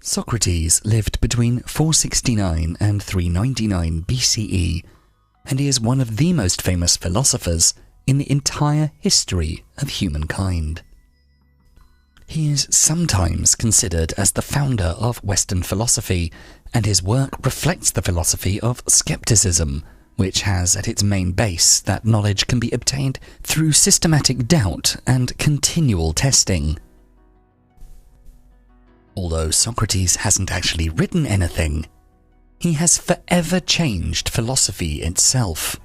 Socrates lived between 469 and 399 BCE, and he is one of the most famous philosophers in the entire history of humankind. He is sometimes considered as the founder of Western philosophy, and his work reflects the philosophy of skepticism, which has at its main base that knowledge can be obtained through systematic doubt and continual testing. Although Socrates hasn't actually written anything, he has forever changed philosophy itself.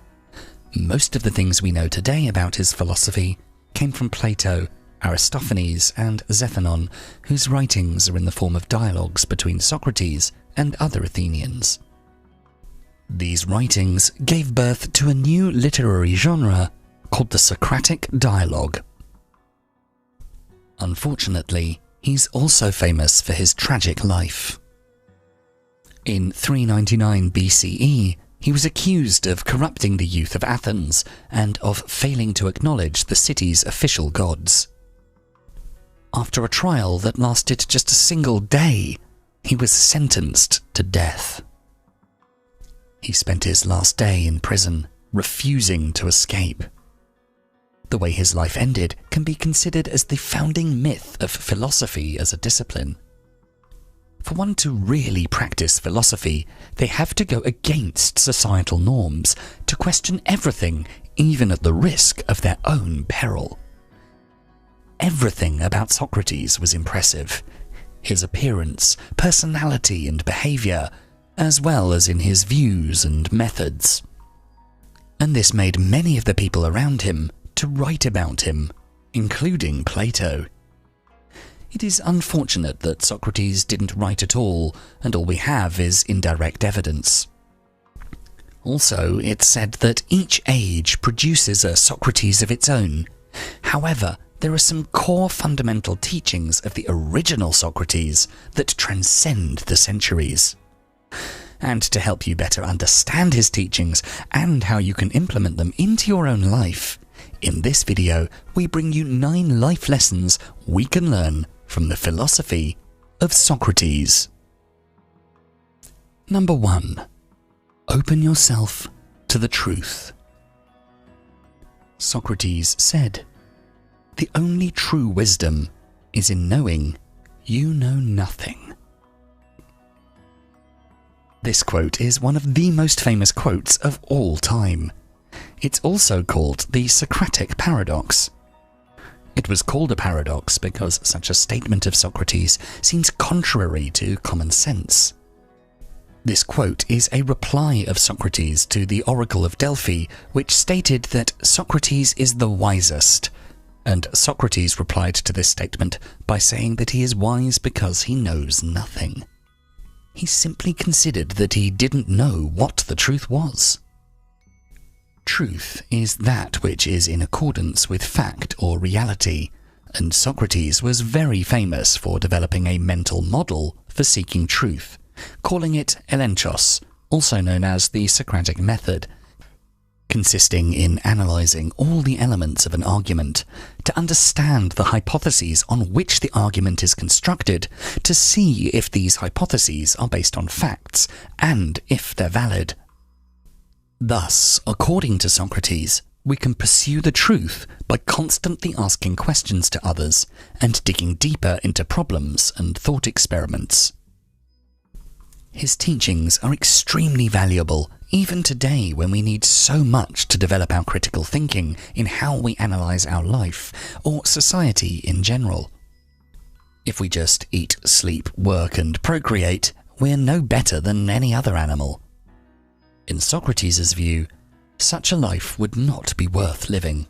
Most of the things we know today about his philosophy came from Plato, Aristophanes, and Xenophon, whose writings are in the form of dialogues between Socrates and other Athenians. These writings gave birth to a new literary genre called the Socratic dialogue. Unfortunately, he's also famous for his tragic life. In 399 BCE, he was accused of corrupting the youth of Athens and of failing to acknowledge the city's official gods. After a trial that lasted just a single day, he was sentenced to death. He spent his last day in prison, refusing to escape. The way his life ended can be considered as the founding myth of philosophy as a discipline. For one to really practice philosophy, they have to go against societal norms, to question everything, even at the risk of their own peril. Everything about Socrates was impressive. His appearance, personality, and behavior, as well as in his views and methods. And this made many of the people around him to write about him, including Plato. It is unfortunate that Socrates didn't write at all, and all we have is indirect evidence. Also, it's said that each age produces a Socrates of its own. However, there are some core fundamental teachings of the original Socrates that transcend the centuries. And to help you better understand his teachings and how you can implement them into your own life, in this video we bring you 9 life lessons we can learn from the philosophy of Socrates. Number 1. Open yourself to the truth. Socrates said, "The only true wisdom is in knowing you know nothing." This quote is one of the most famous quotes of all time. It's also called the Socratic paradox. It was called a paradox because such a statement of Socrates seems contrary to common sense. This quote is a reply of Socrates to the Oracle of Delphi, which stated that Socrates is the wisest, and Socrates replied to this statement by saying that he is wise because he knows nothing. He simply considered that he didn't know what the truth was. Truth is that which is in accordance with fact or reality, and Socrates was very famous for developing a mental model for seeking truth, calling it elenchos, also known as the Socratic method, consisting in analyzing all the elements of an argument to understand the hypotheses on which the argument is constructed, to see if these hypotheses are based on facts and if they're valid. Thus, according to Socrates, we can pursue the truth by constantly asking questions to others and digging deeper into problems and thought experiments. His teachings are extremely valuable, even today when we need so much to develop our critical thinking in how we analyze our life or society in general. If we just eat, sleep, work, and procreate, we're no better than any other animal. In Socrates' view, such a life would not be worth living.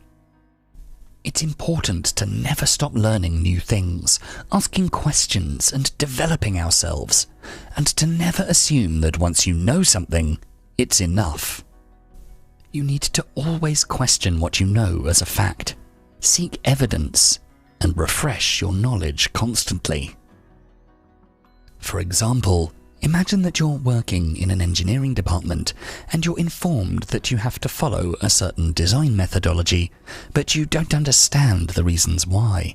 It's important to never stop learning new things, asking questions and developing ourselves, and to never assume that once you know something, it's enough. You need to always question what you know as a fact, seek evidence, and refresh your knowledge constantly. For example, imagine that you're working in an engineering department and you're informed that you have to follow a certain design methodology, but you don't understand the reasons why.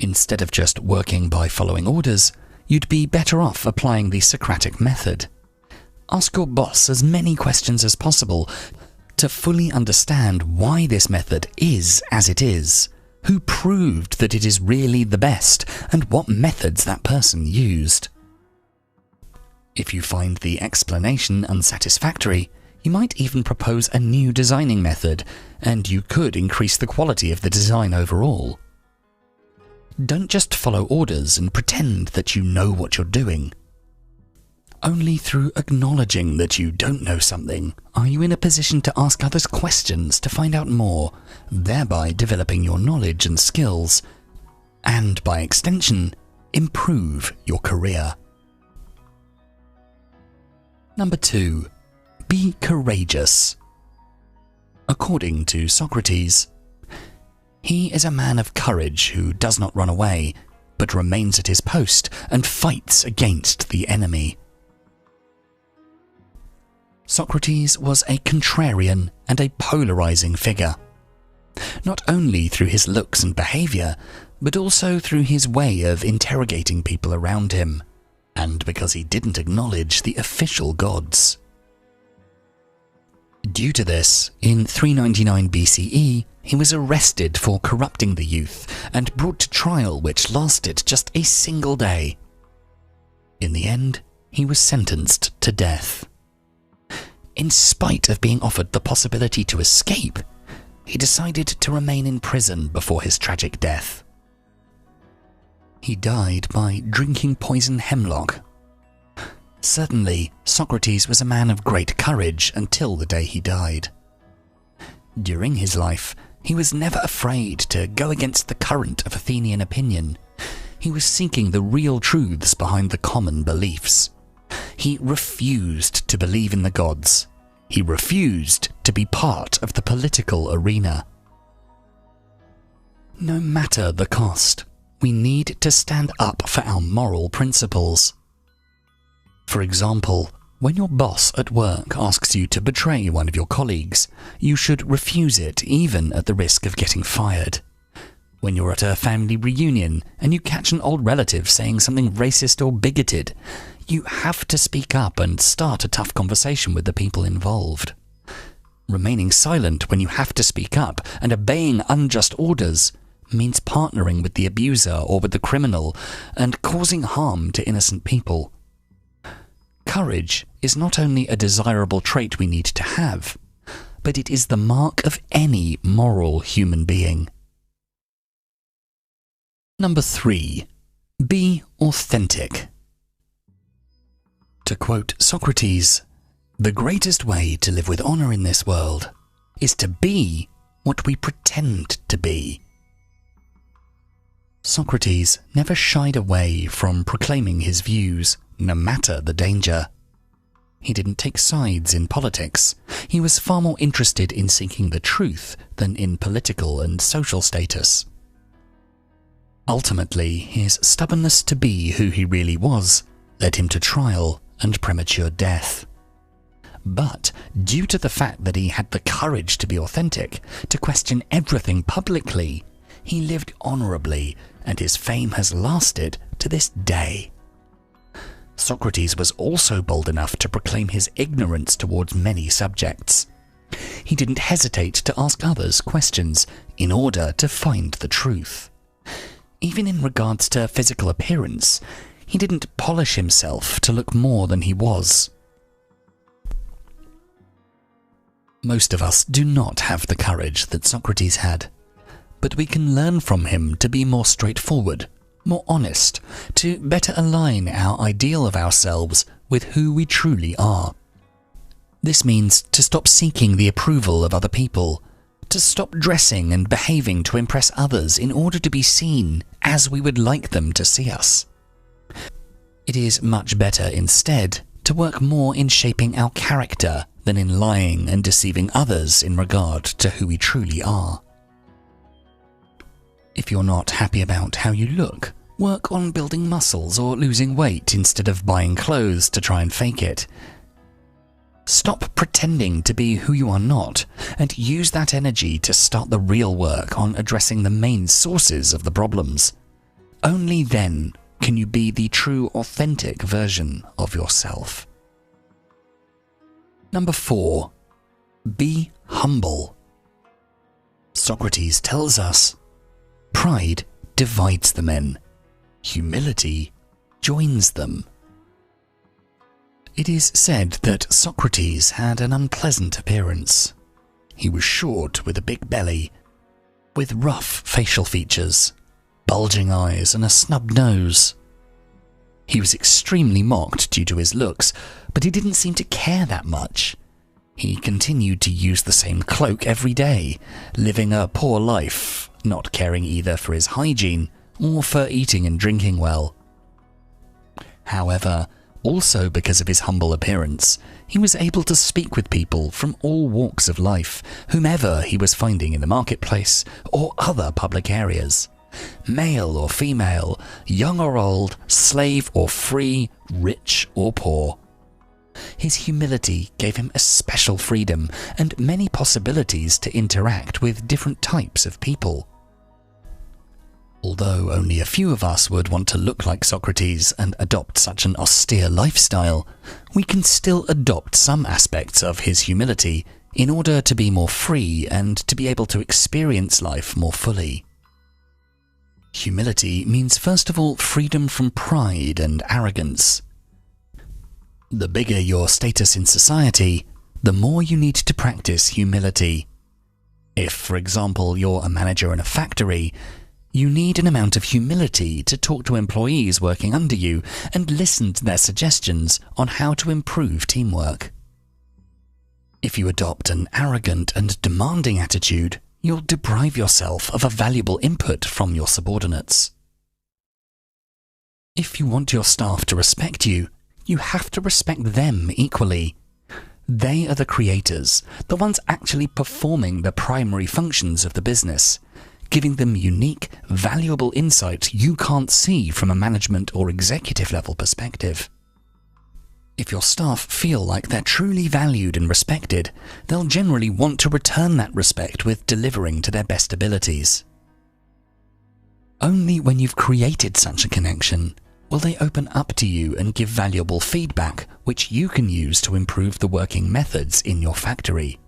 Instead of just working by following orders, you'd be better off applying the Socratic method. Ask your boss as many questions as possible to fully understand why this method is as it is, who proved that it is really the best, and what methods that person used. If you find the explanation unsatisfactory, you might even propose a new designing method, and you could increase the quality of the design overall. Don't just follow orders and pretend that you know what you're doing. Only through acknowledging that you don't know something are you in a position to ask others questions to find out more, thereby developing your knowledge and skills, and by extension, improve your career. Number 2. Be courageous. According to Socrates, he is a man of courage who does not run away, but remains at his post and fights against the enemy. Socrates was a contrarian and a polarizing figure, not only through his looks and behavior, but also through his way of interrogating people around him, and because he didn't acknowledge the official gods. Due to this, in 399 BCE, he was arrested for corrupting the youth and brought to trial, which lasted just a single day. In the end, he was sentenced to death. In spite of being offered the possibility to escape, he decided to remain in prison before his tragic death. He died by drinking poison hemlock. Certainly, Socrates was a man of great courage until the day he died. During his life, he was never afraid to go against the current of Athenian opinion. He was seeking the real truths behind the common beliefs. He refused to believe in the gods. He refused to be part of the political arena. No matter the cost, we need to stand up for our moral principles. For example, when your boss at work asks you to betray one of your colleagues, you should refuse it even at the risk of getting fired. When you're at a family reunion and you catch an old relative saying something racist or bigoted, you have to speak up and start a tough conversation with the people involved. Remaining silent when you have to speak up and obeying unjust orders means partnering with the abuser or with the criminal and causing harm to innocent people. Courage is not only a desirable trait we need to have, but it is the mark of any moral human being. Number 3. Be authentic. To quote Socrates, "The greatest way to live with honor in this world is to be what we pretend to be." Socrates never shied away from proclaiming his views, no matter the danger. He didn't take sides in politics. He was far more interested in seeking the truth than in political and social status. Ultimately, his stubbornness to be who he really was led him to trial and premature death. But due to the fact that he had the courage to be authentic, to question everything publicly, he lived honorably, and his fame has lasted to this day. Socrates was also bold enough to proclaim his ignorance towards many subjects. He didn't hesitate to ask others questions in order to find the truth. Even in regards to physical appearance, he didn't polish himself to look more than he was. Most of us do not have the courage that Socrates had, but we can learn from him to be more straightforward, more honest, to better align our ideal of ourselves with who we truly are. This means to stop seeking the approval of other people, to stop dressing and behaving to impress others in order to be seen as we would like them to see us. It is much better instead to work more in shaping our character than in lying and deceiving others in regard to who we truly are. If you're not happy about how you look, work on building muscles or losing weight instead of buying clothes to try and fake it. Stop pretending to be who you are not, and use that energy to start the real work on addressing the main sources of the problems. Only then can you be the true, authentic version of yourself. Number 4. Be humble. Socrates tells us, pride divides the men, humility joins them. It is said that Socrates had an unpleasant appearance. He was short with a big belly, with rough facial features, bulging eyes and a snub nose. He was extremely mocked due to his looks, but he didn't seem to care that much. He continued to use the same cloak every day, living a poor life, not caring either for his hygiene or for eating and drinking well. However, also because of his humble appearance, he was able to speak with people from all walks of life, whomever he was finding in the marketplace or other public areas. Male or female, young or old, slave or free, rich or poor. His humility gave him a special freedom and many possibilities to interact with different types of people. Although only a few of us would want to look like Socrates and adopt such an austere lifestyle, we can still adopt some aspects of his humility in order to be more free and to be able to experience life more fully. Humility means first of all freedom from pride and arrogance. The bigger your status in society, the more you need to practice humility. If, for example, you're a manager in a factory, you need an amount of humility to talk to employees working under you and listen to their suggestions on how to improve teamwork. If you adopt an arrogant and demanding attitude, you'll deprive yourself of a valuable input from your subordinates. If you want your staff to respect you, you have to respect them equally. They are the creators, the ones actually performing the primary functions of the business, giving them unique, valuable insights you can't see from a management or executive level perspective. If your staff feel like they're truly valued and respected, they'll generally want to return that respect with delivering to their best abilities. Only when you've created such a connection will they open up to you and give valuable feedback which you can use to improve the working methods in your factory.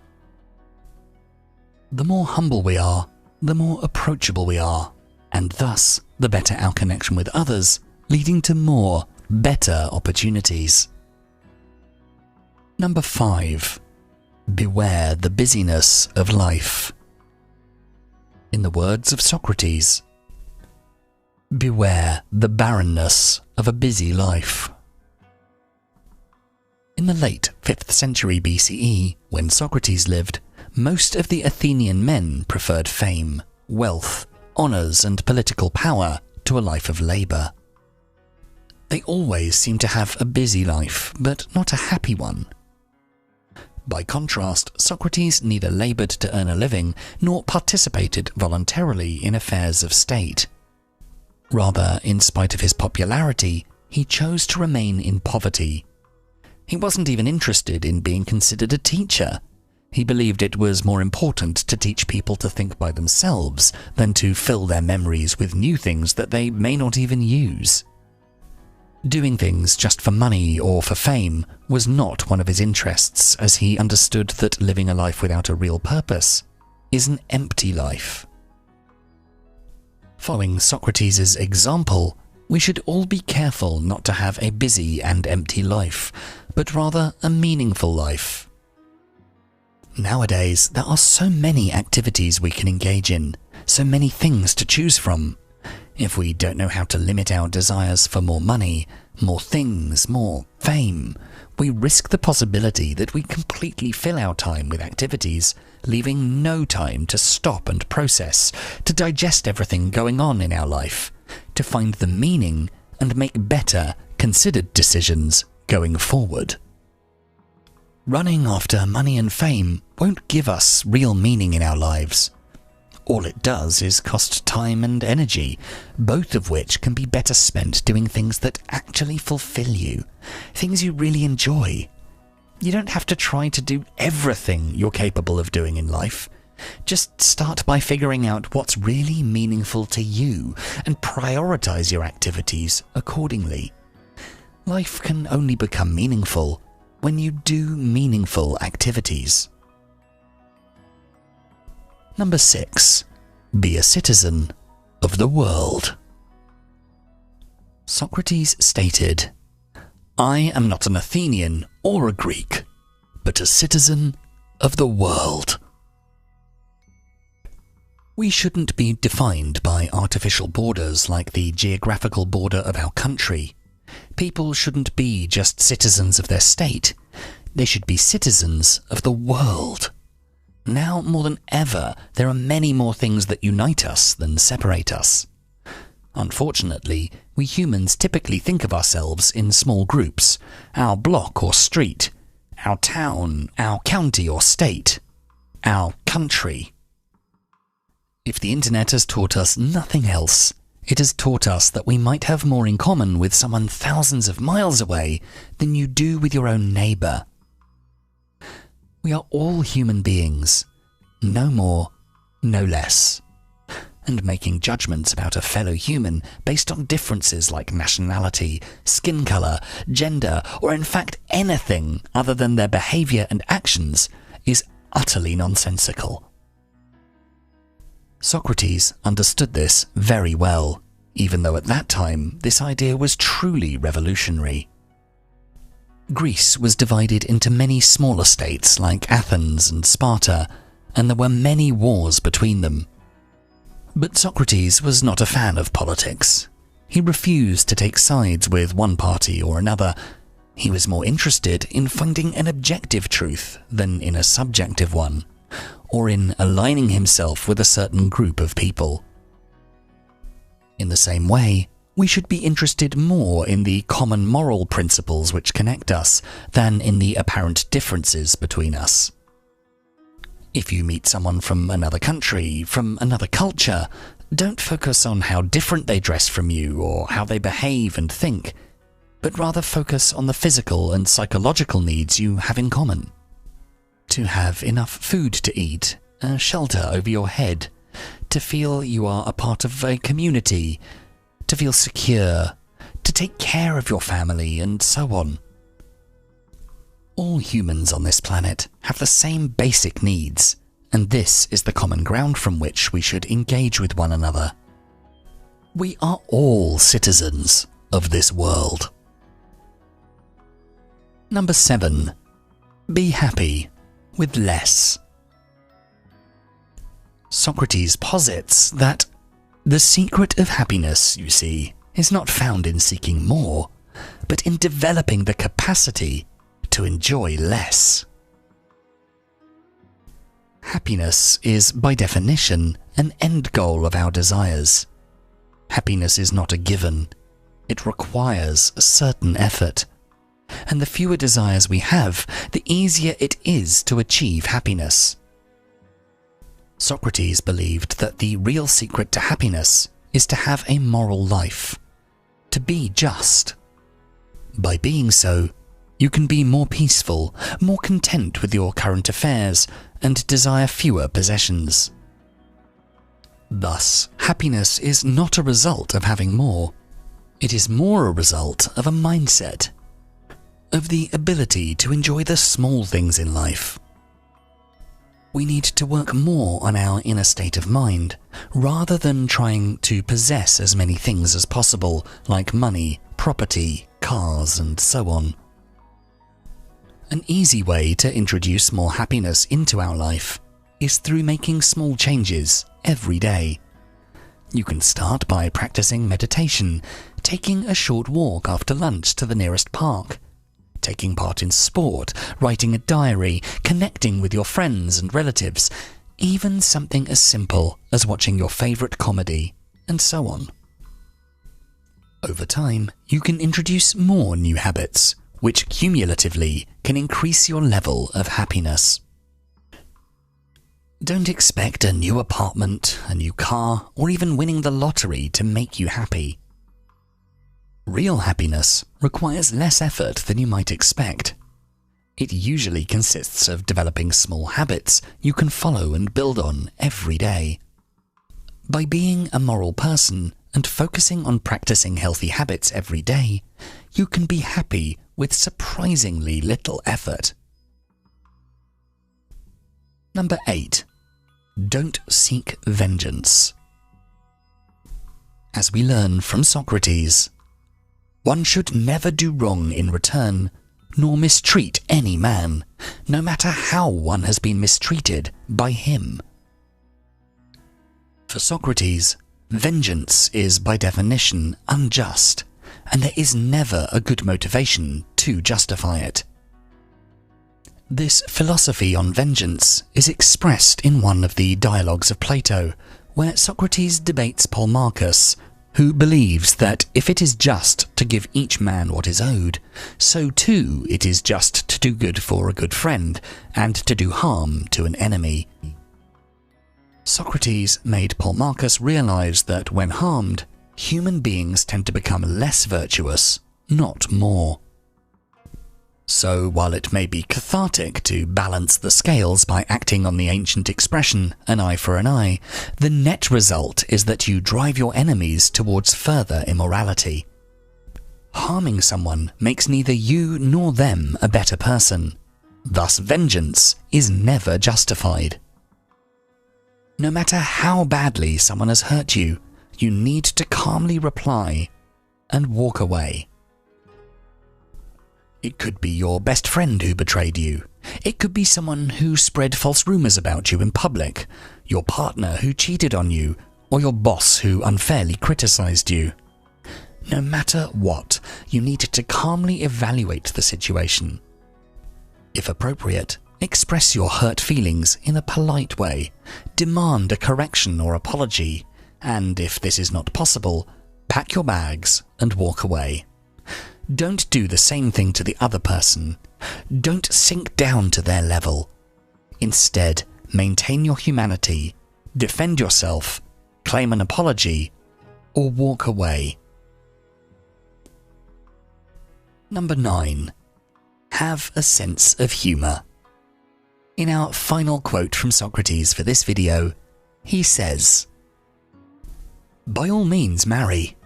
The more humble we are, the more approachable we are, and thus the better our connection with others, leading to more, better opportunities. Number 5. Beware the busyness of life. In the words of Socrates, beware the barrenness of a busy life. In the late 5th century BCE, when Socrates lived, most of the Athenian men preferred fame, wealth, honours and political power to a life of labour. They always seemed to have a busy life, but not a happy one. By contrast, Socrates neither laboured to earn a living nor participated voluntarily in affairs of state. Rather, in spite of his popularity, he chose to remain in poverty. He wasn't even interested in being considered a teacher. He believed it was more important to teach people to think by themselves than to fill their memories with new things that they may not even use. Doing things just for money or for fame was not one of his interests, as he understood that living a life without a real purpose is an empty life. Following Socrates' example, we should all be careful not to have a busy and empty life, but rather a meaningful life. Nowadays, there are so many activities we can engage in, so many things to choose from. If we don't know how to limit our desires for more money, more things, more fame, we risk the possibility that we completely fill our time with activities, leaving no time to stop and process, to digest everything going on in our life, to find the meaning and make better, considered decisions going forward. Running after money and fame won't give us real meaning in our lives. All it does is cost time and energy, both of which can be better spent doing things that actually fulfill you, things you really enjoy. You don't have to try to do everything you're capable of doing in life. Just start by figuring out what's really meaningful to you and prioritize your activities accordingly. Life can only become meaningful when you do meaningful activities. Number 6. Be a citizen of the world. Socrates stated, "I am not an Athenian or a Greek, but a citizen of the world." We shouldn't be defined by artificial borders like the geographical border of our country. People shouldn't be just citizens of their state. They should be citizens of the world. Now more than ever, there are many more things that unite us than separate us. Unfortunately, we humans typically think of ourselves in small groups: our block or street, our town, our county or state, our country. If the internet has taught us nothing else, it has taught us that we might have more in common with someone thousands of miles away than you do with your own neighbour. We are all human beings, no more, no less. And making judgments about a fellow human based on differences like nationality, skin colour, gender, or in fact anything other than their behaviour and actions is utterly nonsensical. Socrates understood this very well, even though at that time this idea was truly revolutionary. Greece was divided into many smaller states like Athens and Sparta, and there were many wars between them. But Socrates was not a fan of politics. He refused to take sides with one party or another. He was more interested in finding an objective truth than in a subjective one, or in aligning himself with a certain group of people. In the same way, we should be interested more in the common moral principles which connect us than in the apparent differences between us. If you meet someone from another country, from another culture, don't focus on how different they dress from you or how they behave and think, but rather focus on the physical and psychological needs you have in common. To have enough food to eat, a shelter over your head, to feel you are a part of a community, to feel secure, to take care of your family, and so on. All humans on this planet have the same basic needs, and this is the common ground from which we should engage with one another. We are all citizens of this world. Number 7. Be happy with less. Socrates posits that the secret of happiness, you see, is not found in seeking more, but in developing the capacity to enjoy less. Happiness is, by definition, an end goal of our desires. Happiness is not a given. It requires a certain effort. And the fewer desires we have, the easier it is to achieve happiness. Socrates believed that the real secret to happiness is to have a moral life, to be just. By being so, you can be more peaceful, more content with your current affairs, and desire fewer possessions. Thus, happiness is not a result of having more. It is more a result of a mindset, of the ability to enjoy the small things in life. We need to work more on our inner state of mind, rather than trying to possess as many things as possible, like money, property, cars, and so on. An easy way to introduce more happiness into our life is through making small changes every day. You can start by practicing meditation, taking a short walk after lunch to the nearest park, taking part in sport, writing a diary, connecting with your friends and relatives, even something as simple as watching your favorite comedy, and so on. Over time, you can introduce more new habits, which cumulatively can increase your level of happiness. Don't expect a new apartment, a new car, or even winning the lottery to make you happy. Real happiness requires less effort than you might expect. It usually consists of developing small habits you can follow and build on every day. By being a moral person and focusing on practicing healthy habits every day, you can be happy with surprisingly little effort. Number 8. Don't seek vengeance. As we learn from Socrates, one should never do wrong in return, nor mistreat any man, no matter how one has been mistreated by him. For Socrates, vengeance is by definition unjust, and there is never a good motivation to justify it. This philosophy on vengeance is expressed in one of the dialogues of Plato, where Socrates debates Polemarchus, who believes that if it is just to give each man what is owed, so too it is just to do good for a good friend, and to do harm to an enemy. Socrates made Polemarchus realize that when harmed, human beings tend to become less virtuous, not more. So while it may be cathartic to balance the scales by acting on the ancient expression, an eye for an eye, the net result is that you drive your enemies towards further immorality. Harming someone makes neither you nor them a better person. Thus vengeance is never justified. No matter how badly someone has hurt you, you need to calmly reply and walk away. It could be your best friend who betrayed you. It could be someone who spread false rumors about you in public, your partner who cheated on you, or your boss who unfairly criticized you. No matter what, you need to calmly evaluate the situation. If appropriate, express your hurt feelings in a polite way, demand a correction or apology, and if this is not possible, pack your bags and walk away. Don't do the same thing to the other person. Don't sink down to their level. Instead, maintain your humanity, defend yourself, claim an apology, or walk away. Number 9. Have a sense of humor. In our final quote from Socrates for this video, he says, "By all means marry.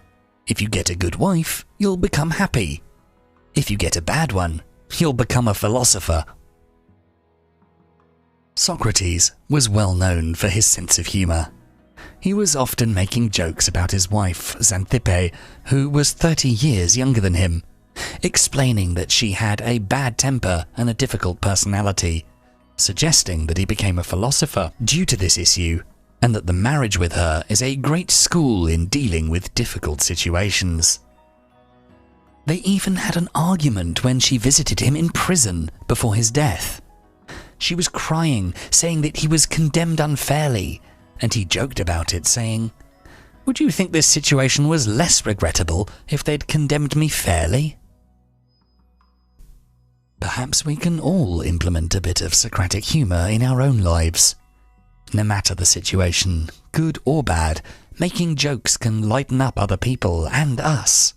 If you get a good wife, you'll become happy. If you get a bad one, you'll become a philosopher." Socrates was well known for his sense of humor. He was often making jokes about his wife, Xanthippe, who was 30 years younger than him, explaining that she had a bad temper and a difficult personality, suggesting that he became a philosopher due to this issue, and that the marriage with her is a great school in dealing with difficult situations. They even had an argument when she visited him in prison before his death. She was crying, saying that he was condemned unfairly, and he joked about it, saying, "Would you think this situation was less regrettable if they'd condemned me fairly?" Perhaps we can all implement a bit of Socratic humor in our own lives. No matter the situation, good or bad, making jokes can lighten up other people and us.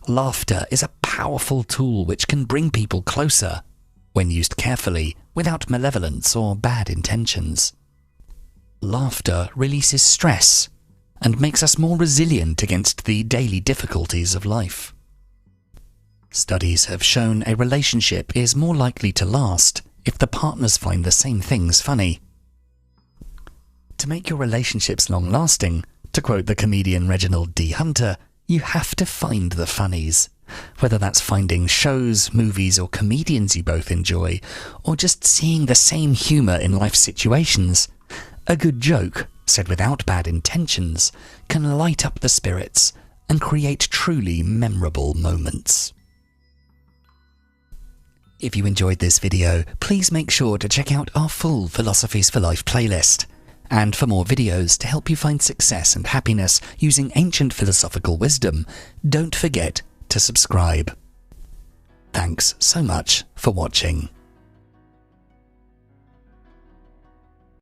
Laughter is a powerful tool which can bring people closer, when used carefully, without malevolence or bad intentions. Laughter releases stress and makes us more resilient against the daily difficulties of life. Studies have shown a relationship is more likely to last if the partners find the same things funny. To make your relationships long-lasting, to quote the comedian Reginald D. Hunter, you have to find the funnies. Whether that's finding shows, movies, or comedians you both enjoy, or just seeing the same humor in life situations. A good joke, said without bad intentions, can light up the spirits and create truly memorable moments. If you enjoyed this video, please make sure to check out our full Philosophies for Life playlist. And for more videos to help you find success and happiness using ancient philosophical wisdom, don't forget to subscribe. Thanks so much for watching.